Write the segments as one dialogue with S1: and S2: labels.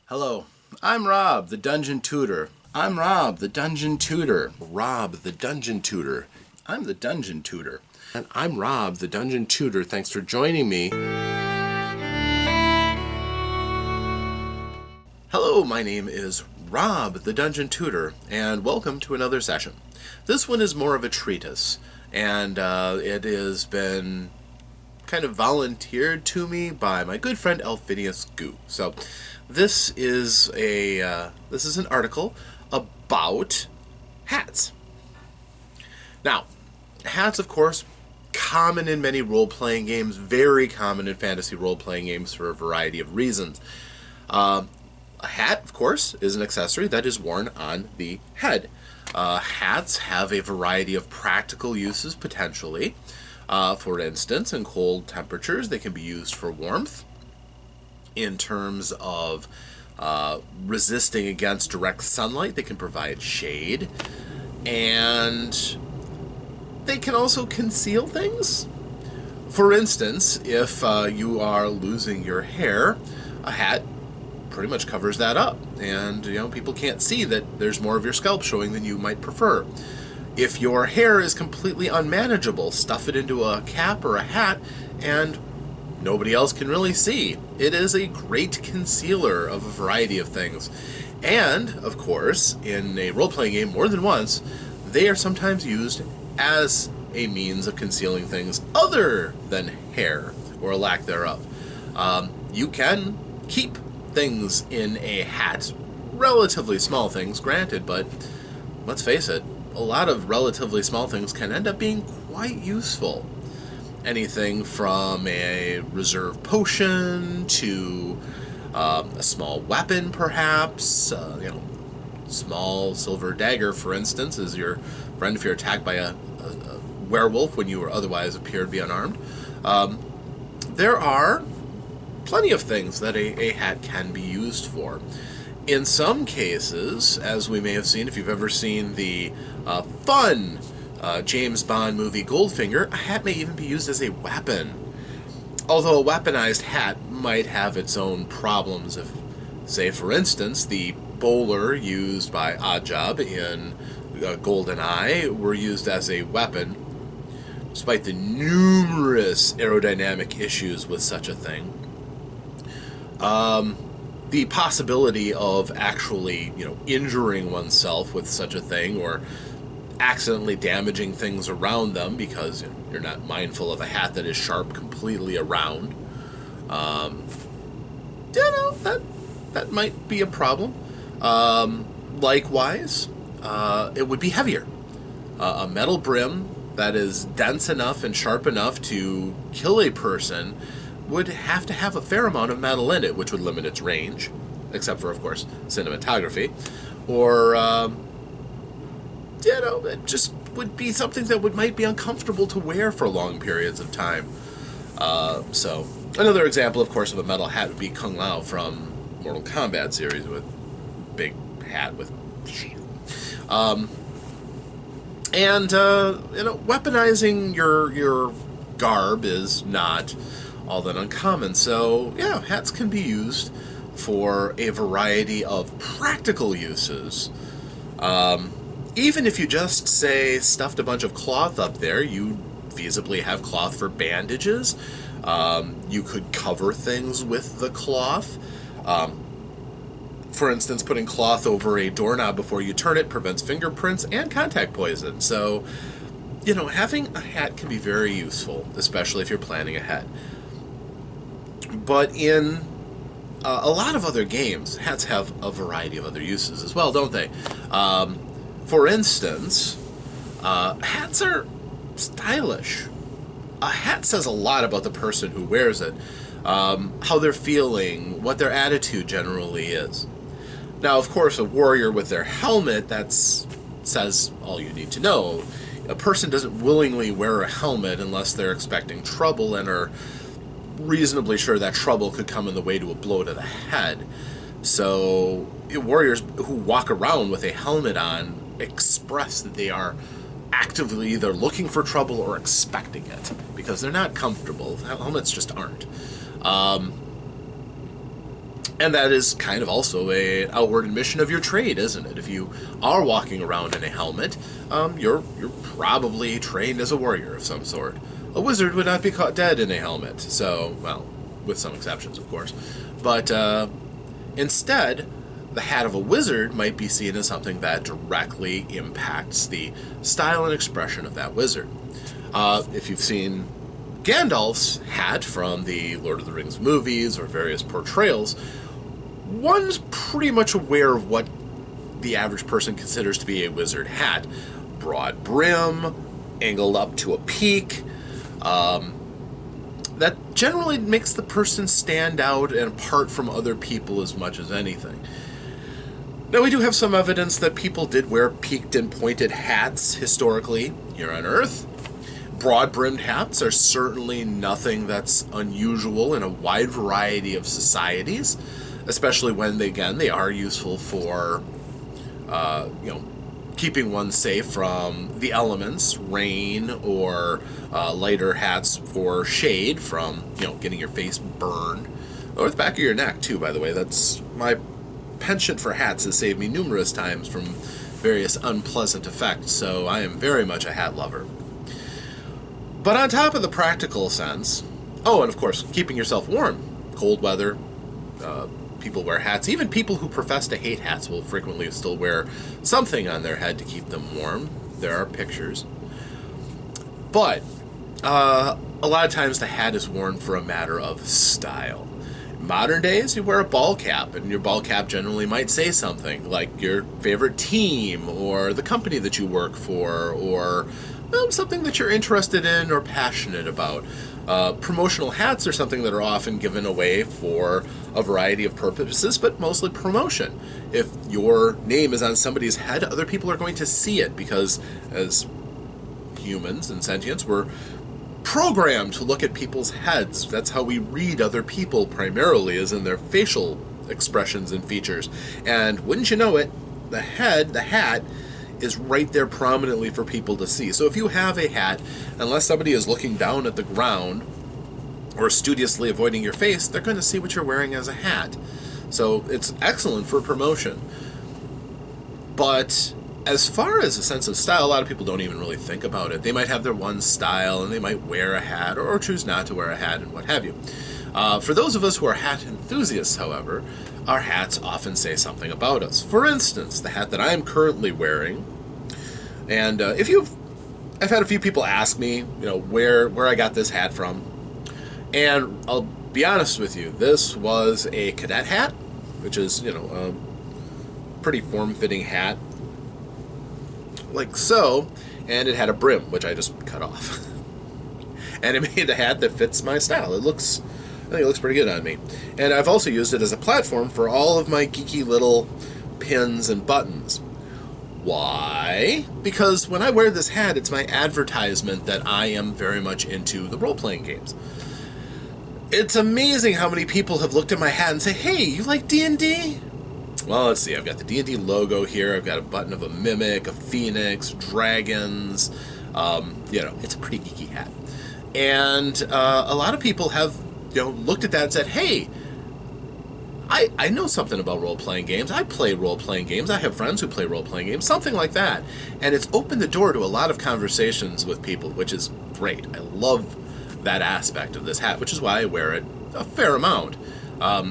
S1: Hello, I'm Rob, the Dungeon Tutor. I'm Rob, the Dungeon Tutor. Rob, the Dungeon Tutor. I'm the Dungeon Tutor. And I'm Rob, the Dungeon Tutor. Thanks for joining me. Hello, my name is Rob, the Dungeon Tutor, and welcome to another session. This one is more of a treatise, and it has been kind of volunteered to me by my good friend Alphinius Goo. So this is an article about hats. Now, hats, of course, common in many role-playing games, very common in fantasy role-playing games for a variety of reasons. A hat, of course, is an accessory that is worn on the head. Hats have a variety of practical uses, potentially. For instance, in cold temperatures, they can be used for warmth. In terms of resisting against direct sunlight, they can provide shade. And they can also conceal things. For instance, if you are losing your hair, a hat pretty much covers that up. And, people can't see that there's more of your scalp showing than you might prefer. If your hair is completely unmanageable, stuff it into a cap or a hat, and nobody else can really see. It is a great concealer of a variety of things. And, of course, in a role-playing game more than once, they are sometimes used as a means of concealing things other than hair, or a lack thereof. You can keep things in a hat, relatively small things, granted, but let's face it, a lot of relatively small things can end up being quite useful. Anything from a reserve potion to a small weapon, perhaps. Small silver dagger, for instance, is your friend if you're attacked by a werewolf when you otherwise appear to be unarmed. There are plenty of things that a hat can be used for. In some cases, as we may have seen if you've ever seen the fun James Bond movie Goldfinger, a hat may even be used as a weapon. Although a weaponized hat might have its own problems if, say, for instance, the bowler used by Oddjob in GoldenEye were used as a weapon, despite the numerous aerodynamic issues with such a thing. The possibility of actually, injuring oneself with such a thing, or accidentally damaging things around them because you're not mindful of a hat that is sharp completely around. That might be a problem. Likewise, it would be heavier. A metal brim that is dense enough and sharp enough to kill a person would have to have a fair amount of metal in it, which would limit its range, except for, of course, cinematography. Or, it just would be something that might be uncomfortable to wear for long periods of time. So, another example, of course, of a metal hat would be Kung Lao from Mortal Kombat series with big hat with shield. Weaponizing your garb is not all that uncommon. So, yeah, hats can be used for a variety of practical uses. Even if you just, say, stuffed a bunch of cloth up there, you feasibly have cloth for bandages. You could cover things with the cloth. For instance, putting cloth over a doorknob before you turn it prevents fingerprints and contact poison. So, having a hat can be very useful, especially if you're planning ahead. But in a lot of other games, hats have a variety of other uses as well, don't they? For instance, hats are stylish. A hat says a lot about the person who wears it, how they're feeling, what their attitude generally is. Now, of course, a warrior with their helmet, says all you need to know. A person doesn't willingly wear a helmet unless they're expecting trouble and are reasonably sure that trouble could come in the way to a blow to the head. So, warriors who walk around with a helmet on express that they are actively either looking for trouble or expecting it, because they're not comfortable. Helmets just aren't. And that is kind of also a outward admission of your trade, isn't it? If you are walking around in a helmet, you're probably trained as a warrior of some sort. A wizard would not be caught dead in a helmet, so, well, with some exceptions, of course. But instead, the hat of a wizard might be seen as something that directly impacts the style and expression of that wizard. If you've seen Gandalf's hat from the Lord of the Rings movies or various portrayals, one's pretty much aware of what the average person considers to be a wizard hat. Broad brim, angled up to a peak. That generally makes the person stand out and apart from other people as much as anything. Now, we do have some evidence that people did wear peaked and pointed hats historically here on Earth. Broad-brimmed hats are certainly nothing that's unusual in a wide variety of societies, especially when, they are useful for, keeping one safe from the elements, rain, or lighter hats for shade from, getting your face burned. Or the back of your neck, too, by the way. That's my penchant for hats has saved me numerous times from various unpleasant effects, so I am very much a hat lover. But on top of the practical sense, and of course, keeping yourself warm. Cold weather, people wear hats. Even people who profess to hate hats will frequently still wear something on their head to keep them warm. There are pictures. But a lot of times the hat is worn for a matter of style. In modern days, you wear a ball cap, and your ball cap generally might say something like your favorite team or the company that you work for, or something that you're interested in or passionate about. Promotional hats are something that are often given away for a variety of purposes, but mostly promotion. If your name is on somebody's head, other people are going to see it because, as humans and sentients, we're programmed to look at people's heads. That's how we read other people primarily, is in their facial expressions and features. And wouldn't you know it, the hat, is right there prominently for people to see. So if you have a hat, unless somebody is looking down at the ground or studiously avoiding your face, they're going to see what you're wearing as a hat. So it's excellent for promotion. But as far as a sense of style, a lot of people don't even really think about it. They might have their one style, and they might wear a hat or choose not to wear a hat and what have you. For those of us who are hat enthusiasts, however, our hats often say something about us. For instance, the hat that I'm currently wearing, and I've had a few people ask me, where I got this hat from, and I'll be honest with you, this was a cadet hat, which is, a pretty form-fitting hat, like so, and it had a brim, which I just cut off. And it made a hat that fits my style. I think it looks pretty good on me. And I've also used it as a platform for all of my geeky little pins and buttons. Why? Because when I wear this hat, it's my advertisement that I am very much into the role-playing games. It's amazing how many people have looked at my hat and say, "Hey, you like D&D?" Well, let's see. I've got the D&D logo here. I've got a button of a mimic, a phoenix, dragons. It's a pretty geeky hat. And a lot of people have looked at that and said, "Hey, I know something about role-playing games. I play role-playing games. I have friends who play role-playing games," something like that. And it's opened the door to a lot of conversations with people, which is great. I love that aspect of this hat, which is why I wear it a fair amount.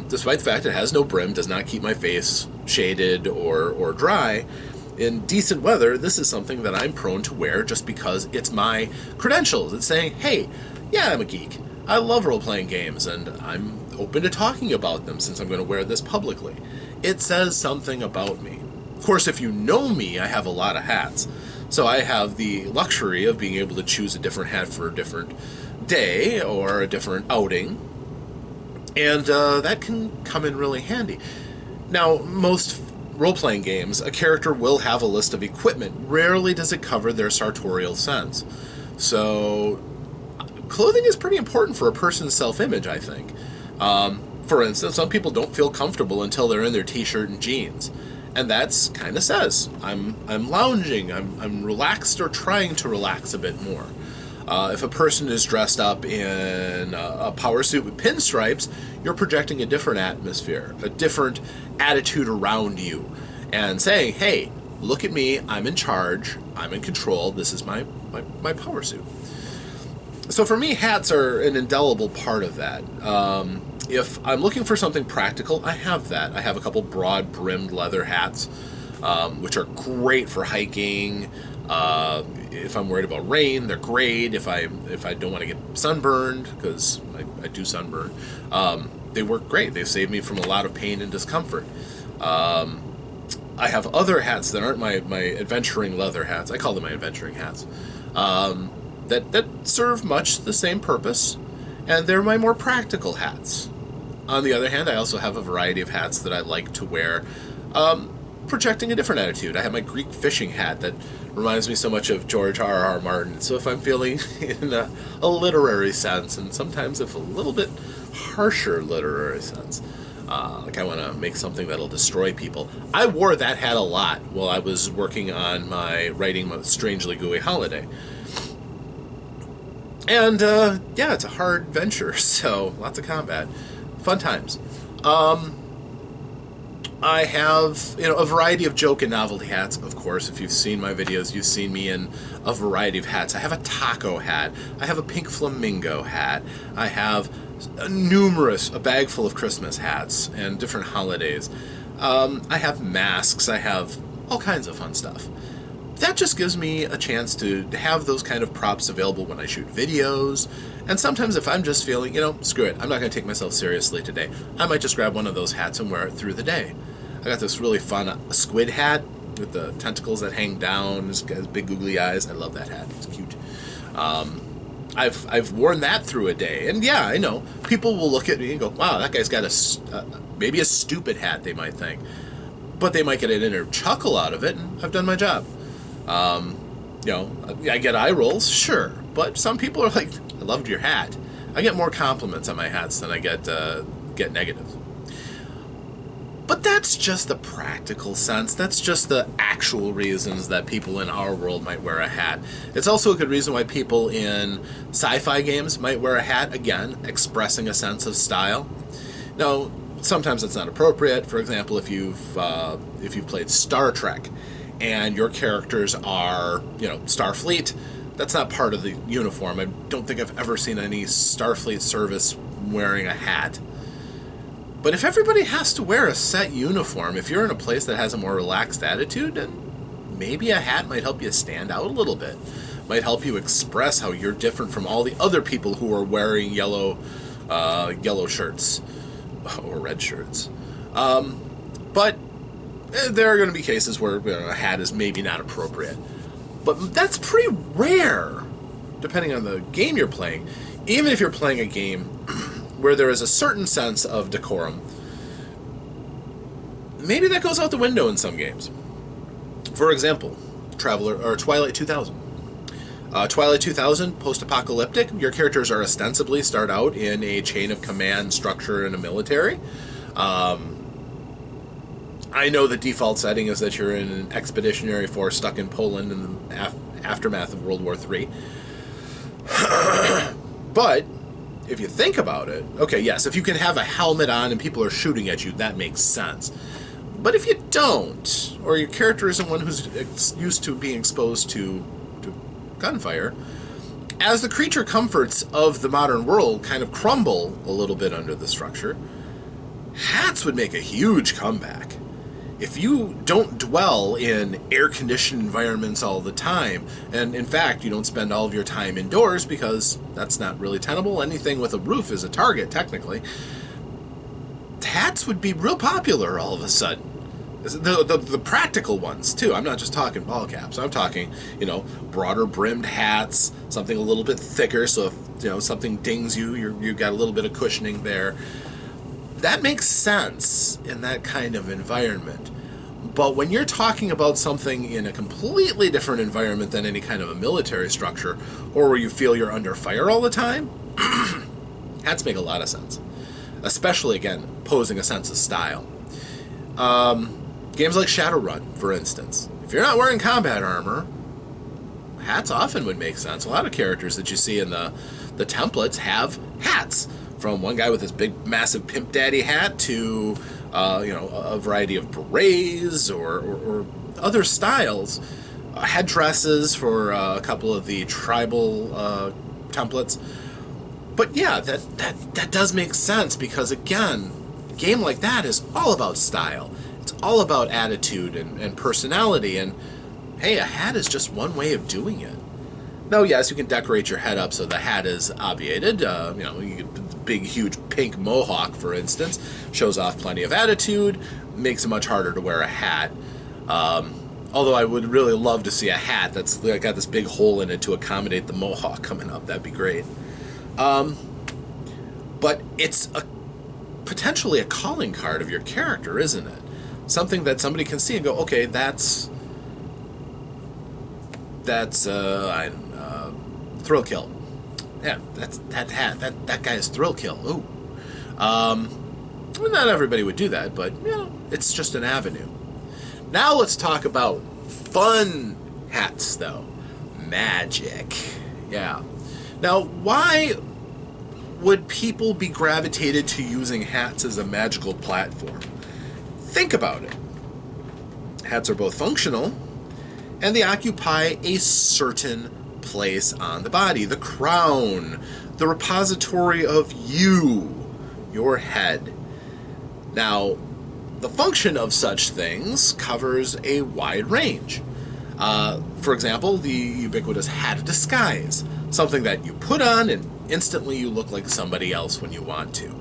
S1: Despite the fact it has no brim, does not keep my face shaded or dry. In decent weather, this is something that I'm prone to wear just because it's my credentials. It's saying, "Hey, yeah, I'm a geek. I love role-playing games, and I'm open to talking about them since I'm going to wear this publicly." It says something about me. Of course, if you know me, I have a lot of hats. So I have the luxury of being able to choose a different hat for a different day or a different outing. And that can come in really handy. Now, most role-playing games, a character will have a list of equipment. Rarely does it cover their sartorial sense. So clothing is pretty important for a person's self-image, I think. For instance, some people don't feel comfortable until they're in their t-shirt and jeans. And that's kind of says, I'm lounging, I'm relaxed or trying to relax a bit more. If a person is dressed up in a power suit with pinstripes, you're projecting a different atmosphere, a different attitude around you, and saying, hey, look at me, I'm in charge, I'm in control, this is my power suit. So for me, hats are an indelible part of that. If I'm looking for something practical, I have that. I have a couple broad-brimmed leather hats, which are great for hiking. If I'm worried about rain, they're great. If I don't want to get sunburned, because I do sunburn, they work great. They've saved me from a lot of pain and discomfort. I have other hats that aren't my adventuring leather hats. I call them my adventuring hats. That serve much the same purpose, and they're my more practical hats. On the other hand, I also have a variety of hats that I like to wear, projecting a different attitude. I have my Greek fishing hat that reminds me so much of George R.R. Martin. So if I'm feeling in a literary sense, and sometimes if a little bit harsher literary sense, like I want to make something that'll destroy people, I wore that hat a lot while I was working on writing my Strangely Gooey Holiday. And, yeah, it's a hard venture, so lots of combat. Fun times. I have, a variety of joke and novelty hats, of course. If you've seen my videos, you've seen me in a variety of hats. I have a taco hat. I have a pink flamingo hat. I have a bag full of Christmas hats and different holidays. I have masks. I have all kinds of fun stuff. That just gives me a chance to have those kind of props available when I shoot videos. And sometimes if I'm just feeling, screw it, I'm not going to take myself seriously today, I might just grab one of those hats and wear it through the day. I got this really fun squid hat with the tentacles that hang down. It's got big googly eyes. I love that hat. It's cute. I've worn that through a day. And yeah, I know. People will look at me and go, wow, that guy's got maybe a stupid hat, they might think. But they might get an inner chuckle out of it, and I've done my job. I get eye rolls, sure, but some people are like, I loved your hat. I get more compliments on my hats than I get negatives. But that's just the practical sense. That's just the actual reasons that people in our world might wear a hat. It's also a good reason why people in sci-fi games might wear a hat, again, expressing a sense of style. Now, sometimes it's not appropriate. For example, if you've played Star Trek, and your characters are, Starfleet, that's not part of the uniform. I don't think I've ever seen any Starfleet service wearing a hat. But if everybody has to wear a set uniform, if you're in a place that has a more relaxed attitude, then maybe a hat might help you stand out a little bit. Might help you express how you're different from all the other people who are wearing yellow shirts or red shirts. But there are going to be cases where a hat is maybe not appropriate. But that's pretty rare, depending on the game you're playing. Even if you're playing a game where there is a certain sense of decorum, maybe that goes out the window in some games. For example, Twilight 2000. Twilight 2000, post-apocalyptic. Your characters are ostensibly start out in a chain of command structure in a military. I know the default setting is that you're in an expeditionary force stuck in Poland in the aftermath of World War III. But if you think about it, okay, yes, if you can have a helmet on and people are shooting at you, that makes sense. But if you don't, or your character isn't one who's used to being exposed to gunfire, as the creature comforts of the modern world kind of crumble a little bit under the structure, hats would make a huge comeback. If you don't dwell in air-conditioned environments all the time, and in fact, you don't spend all of your time indoors because that's not really tenable, anything with a roof is a target, technically, hats would be real popular all of a sudden. The practical ones, too. I'm not just talking ball caps. I'm talking, broader brimmed hats, something a little bit thicker, so if, something dings you, you've got a little bit of cushioning there. That makes sense in that kind of environment. But when you're talking about something in a completely different environment than any kind of a military structure, or where you feel you're under fire all the time, hats make a lot of sense. Especially, again, posing a sense of style. Games like Shadowrun, for instance. If you're not wearing combat armor, hats often would make sense. A lot of characters that you see in the templates have hats, from one guy with his big, massive Pimp Daddy hat to, a variety of berets or other styles. Headdresses for a couple of the tribal templates. But yeah, that does make sense, because again, a game like that is all about style. It's all about attitude and personality, and hey, a hat is just one way of doing it. Now, yes, you can decorate your head up so the hat is obviated. You get the big, huge pink mohawk, for instance, shows off plenty of attitude, makes it much harder to wear a hat. Although I would really love to see a hat that's got this big hole in it to accommodate the mohawk coming up. That'd be great. But it's potentially a calling card of your character, isn't it? Something that somebody can see and go, okay, that's Thrill Kill. Yeah, that hat. That guy is Thrill Kill. Ooh. Well, not everybody would do that, but it's just an avenue. Now let's talk about fun hats, though. Magic. Yeah. Now, why would people be gravitated to using hats as a magical platform? Think about it. Hats are both functional, and they occupy a certain place on the body. The crown, the repository of you, your head. Now, the function of such things covers a wide range. For example, the ubiquitous hat of disguise, something that you put on and instantly you look like somebody else when you want to.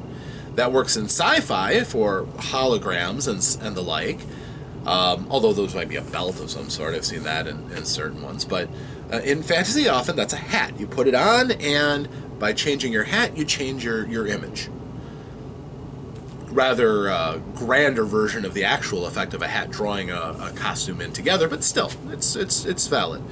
S1: That works in sci-fi for holograms and the like, although those might be a belt of some sort. I've seen that in certain ones. But in fantasy, often that's a hat. You put it on, and by changing your hat, you change your image. Rather grander version of the actual effect of a hat drawing a costume in together, but still, it's valid.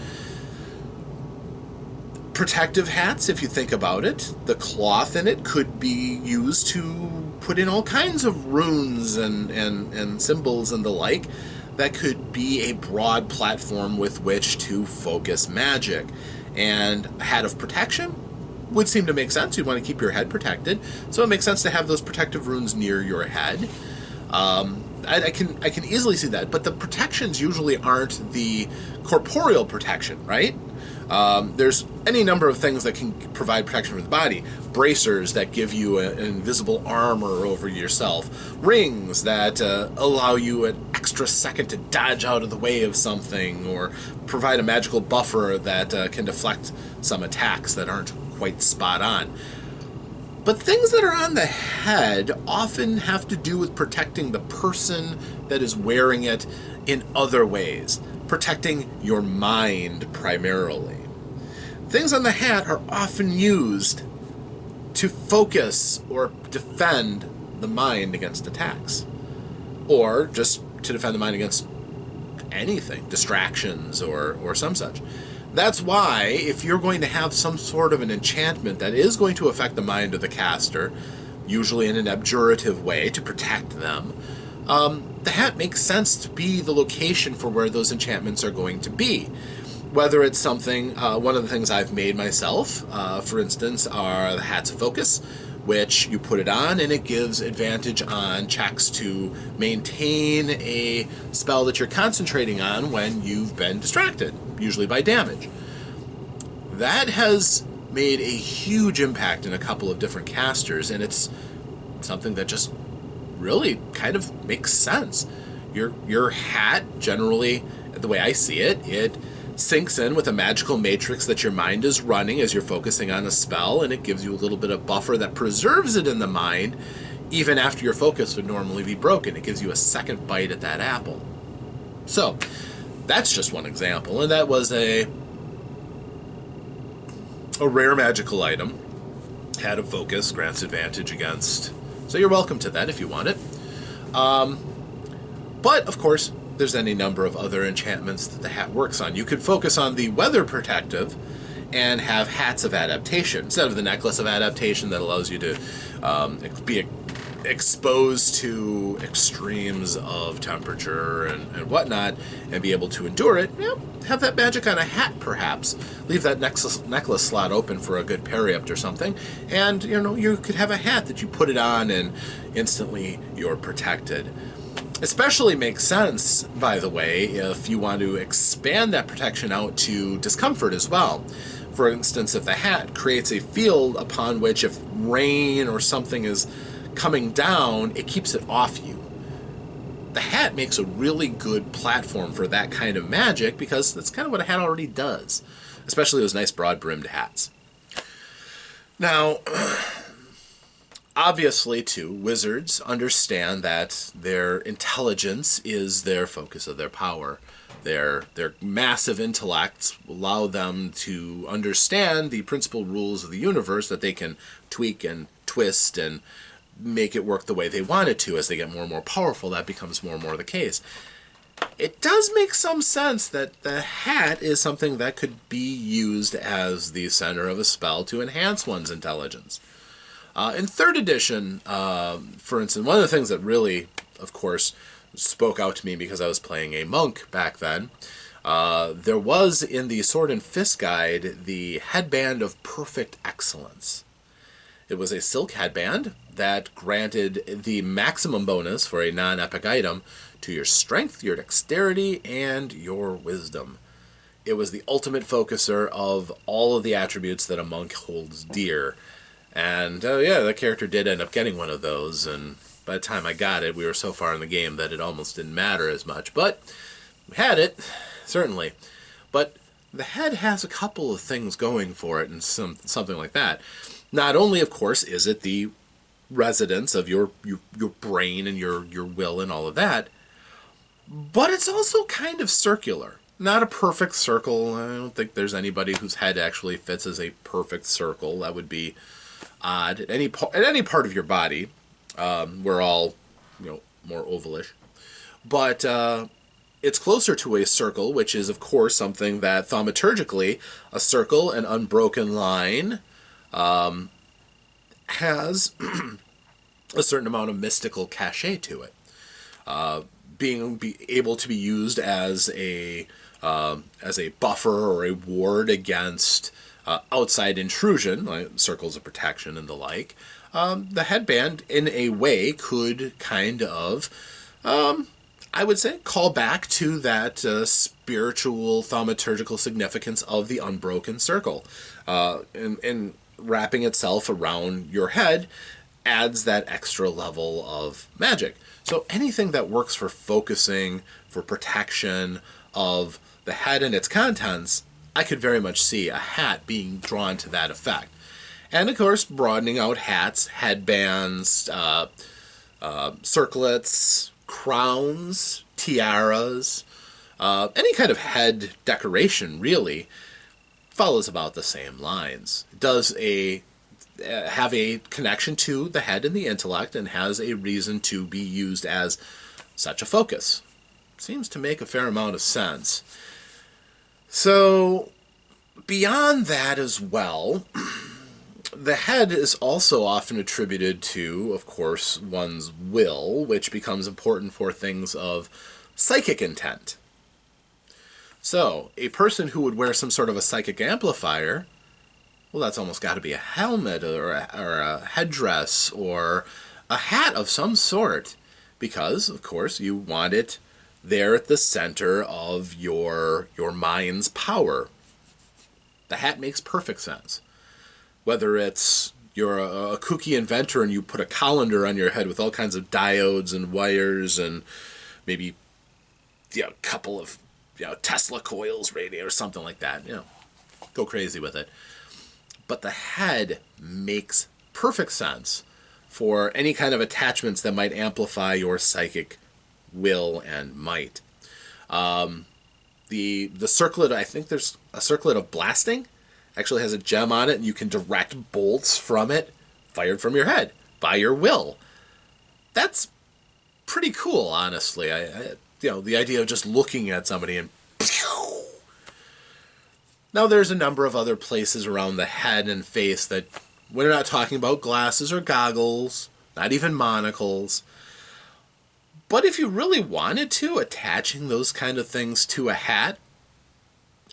S1: Protective hats, if you think about it, the cloth in it could be used to put in all kinds of runes and symbols and the like that could be a broad platform with which to focus magic. And a hat of protection would seem to make sense. You'd want to keep your head protected, so it makes sense to have those protective runes near your head. I can easily see that, but the protections usually aren't the corporeal protection, right? There's any number of things that can provide protection for the body. Bracers that give you an invisible armor over yourself. Rings that allow you an extra second to dodge out of the way of something, or provide a magical buffer that can deflect some attacks that aren't quite spot on. But things that are on the head often have to do with protecting the person that is wearing it in other ways. Protecting your mind primarily. Things on the hat are often used to focus or defend the mind against attacks. Or just to defend the mind against anything, distractions or some such. That's why, if you're going to have some sort of an enchantment that is going to affect the mind of the caster, usually in an abjurative way to protect them, the hat makes sense to be the location for where those enchantments are going to be. Whether it's something, one of the things I've made myself, for instance, are the hats of focus, which you put it on and it gives advantage on checks to maintain a spell that you're concentrating on when you've been distracted, usually by damage. That has made a huge impact in a couple of different casters, and it's something that just really kind of makes sense. Your hat, generally, the way I see it, it syncs in with a magical matrix that your mind is running as you're focusing on a spell, and it gives you a little bit of buffer that preserves it in the mind even after your focus would normally be broken. It gives you a second bite at that apple. So that's just one example, and that was a rare magical item. Hat of focus grants advantage against, so you're welcome to that if you want it. But of course, there's any number of other enchantments that the hat works on. You could focus on the weather protective and have hats of adaptation instead of the necklace of adaptation that allows you to be exposed to extremes of temperature and whatnot, and be able to endure it, have that magic on a hat, perhaps. Leave that necklace slot open for a good parry-up or something, and you could have a hat that you put it on, and instantly you're protected. Especially makes sense, by the way, if you want to expand that protection out to discomfort as well. For instance, if the hat creates a field upon which, if rain or something is coming down, it keeps it off you. The hat makes a really good platform for that kind of magic, because that's kind of what a hat already does, especially those nice broad-brimmed hats. Now, obviously, too, wizards understand that their intelligence is their focus of their power. Their massive intellects allow them to understand the principal rules of the universe that they can tweak and twist and make it work the way they want it to. As they get more and more powerful, that becomes more and more the case. It does make some sense that the hat is something that could be used as the center of a spell to enhance one's intelligence. In 3rd edition, for instance, one of the things that really, of course, spoke out to me, because I was playing a monk back then, there was in the Sword and Fist Guide the Headband of Perfect Excellence. It was a silk headband that granted the maximum bonus for a non-epic item to your strength, your dexterity, and your wisdom. It was the ultimate focuser of all of the attributes that a monk holds dear. And, the character did end up getting one of those, and by the time I got it, we were so far in the game that it almost didn't matter as much. But we had it, certainly. But the head has a couple of things going for it, and something like that. Not only, of course, is it the residence of your brain and your will and all of that, but it's also kind of circular. Not a perfect circle. I don't think there's anybody whose head actually fits as a perfect circle. That would be odd. At any part of your body, we're all, more ovalish. But it's closer to a circle, which is, of course, something that thaumaturgically, a circle, an unbroken line, has a certain amount of mystical cachet to it. Being able to be used as a buffer or a ward against outside intrusion, like circles of protection and the like. The headband, in a way, could kind of, I would say, call back to that spiritual thaumaturgical significance of the unbroken circle. And wrapping itself around your head adds that extra level of magic. So anything that works for focusing, for protection of the head and its contents, I could very much see a hat being drawn to that effect. And, of course, broadening out hats, headbands, circlets, crowns, tiaras, any kind of head decoration, really, follows about the same lines. It does have a connection to the head and the intellect, and has a reason to be used as such a focus. Seems to make a fair amount of sense. So, beyond that as well, the head is also often attributed to, of course, one's will, which becomes important for things of psychic intent. So, a person who would wear some sort of a psychic amplifier, well, that's almost got to be a helmet or a headdress or a hat of some sort, because, of course, you want it there at the center of your mind's power. The hat makes perfect sense. Whether it's you're a kooky inventor and you put a colander on your head with all kinds of diodes and wires and maybe a couple of Tesla coils, radio, or something like that. Go crazy with it. But the head makes perfect sense for any kind of attachments that might amplify your psychic will and might. The circlet, I think there's a circlet of blasting, actually has a gem on it, and you can direct bolts from it, fired from your head, by your will. That's pretty cool, honestly. The idea of just looking at somebody and pew! Now, there's a number of other places around the head and face that we're not talking about glasses or goggles, not even monocles. But if you really wanted to, attaching those kind of things to a hat,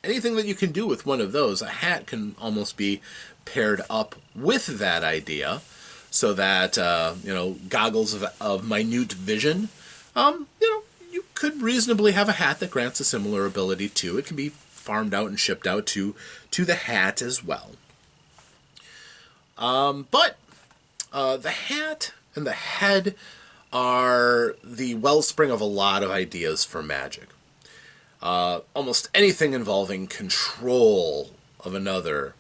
S1: anything that you can do with one of those, a hat can almost be paired up with that idea, so that goggles of minute vision, you could reasonably have a hat that grants a similar ability too. It can be farmed out and shipped out to the hat as well. But the hat and the head are the wellspring of a lot of ideas for magic. Almost anything involving control of another,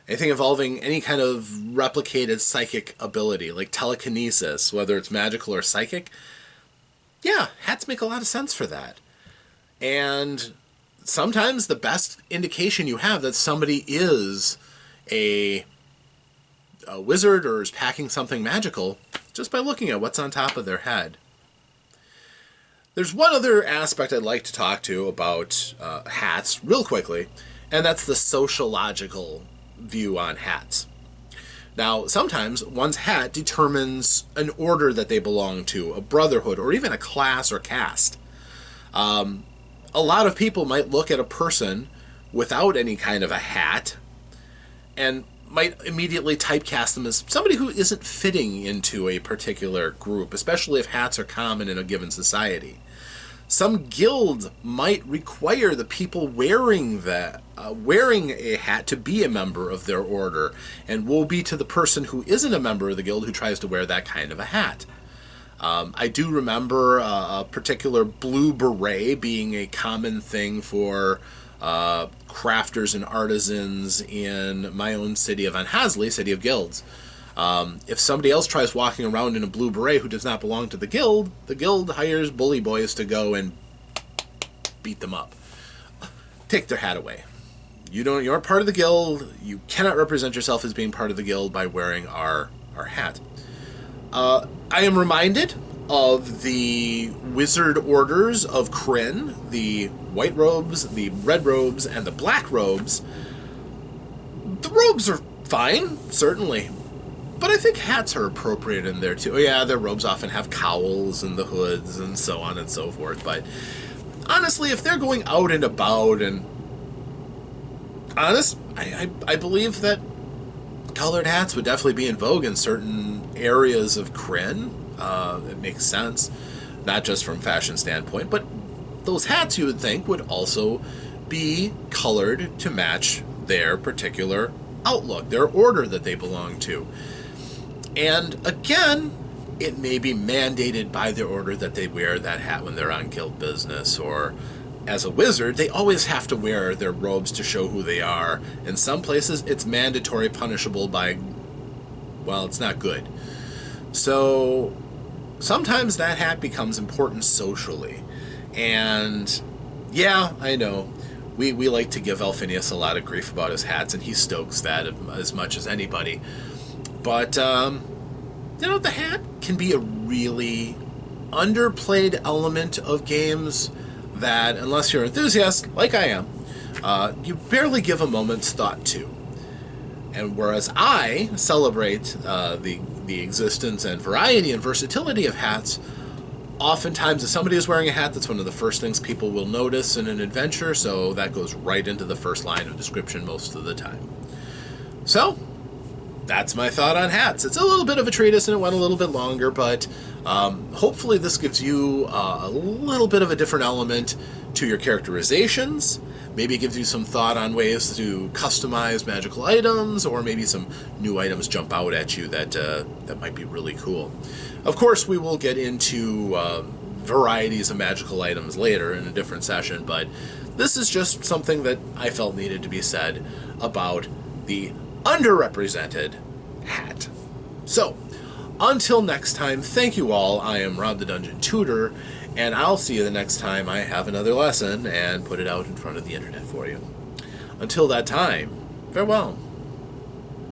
S1: anything involving any kind of replicated psychic ability, like telekinesis, whether it's magical or psychic, yeah, hats make a lot of sense for that. And sometimes the best indication you have that somebody is a wizard or is packing something magical just by looking at what's on top of their head. There's one other aspect I'd like to talk to about hats real quickly, and that's the sociological view on hats. Now, sometimes one's hat determines an order that they belong to, a brotherhood, or even a class or caste. A lot of people might look at a person without any kind of a hat and might immediately typecast them as somebody who isn't fitting into a particular group, especially if hats are common in a given society. Some guild might require the people wearing a hat to be a member of their order, and woe be to the person who isn't a member of the guild who tries to wear that kind of a hat. I do remember a particular blue beret being a common thing for crafters and artisans in my own city of Anhasley, City of Guilds. If somebody else tries walking around in a blue beret who does not belong to the guild hires bully boys to go and beat them up. Take their hat away. You aren't part of the guild. You cannot represent yourself as being part of the guild by wearing our hat. I am reminded of the wizard orders of Kryn, the white robes, the red robes, and the black robes. The robes are fine, certainly, but I think hats are appropriate in there too. Yeah, their robes often have cowls and the hoods and so on and so forth, but honestly, if they're going out and about and I believe that colored hats would definitely be in vogue in certain areas of Kryn. It makes sense, not just from fashion standpoint, but those hats you would think would also be colored to match their particular outlook, their order that they belong to. And again, it may be mandated by their order that they wear that hat when they're on guild business, or as a wizard, they always have to wear their robes to show who they are. In some places, it's mandatory, punishable by, well, it's not good. So sometimes that hat becomes important socially. And yeah, I know, we like to give Alphinius a lot of grief about his hats, and he stokes that as much as anybody. But, the hat can be a really underplayed element of games that, unless you're an enthusiast, like I am, you barely give a moment's thought to. And whereas I celebrate the existence and variety and versatility of hats, oftentimes if somebody is wearing a hat, that's one of the first things people will notice in an adventure, so that goes right into the first line of description most of the time. So, that's my thought on hats. It's a little bit of a treatise and it went a little bit longer, but hopefully this gives you a little bit of a different element to your characterizations. Maybe it gives you some thought on ways to customize magical items, or maybe some new items jump out at you that might be really cool. Of course, we will get into varieties of magical items later in a different session, but this is just something that I felt needed to be said about the underrepresented hat. So, until next time, thank you all. I am Rob the Dungeon Tutor, and I'll see you the next time I have another lesson and put it out in front of the internet for you. Until that time, farewell.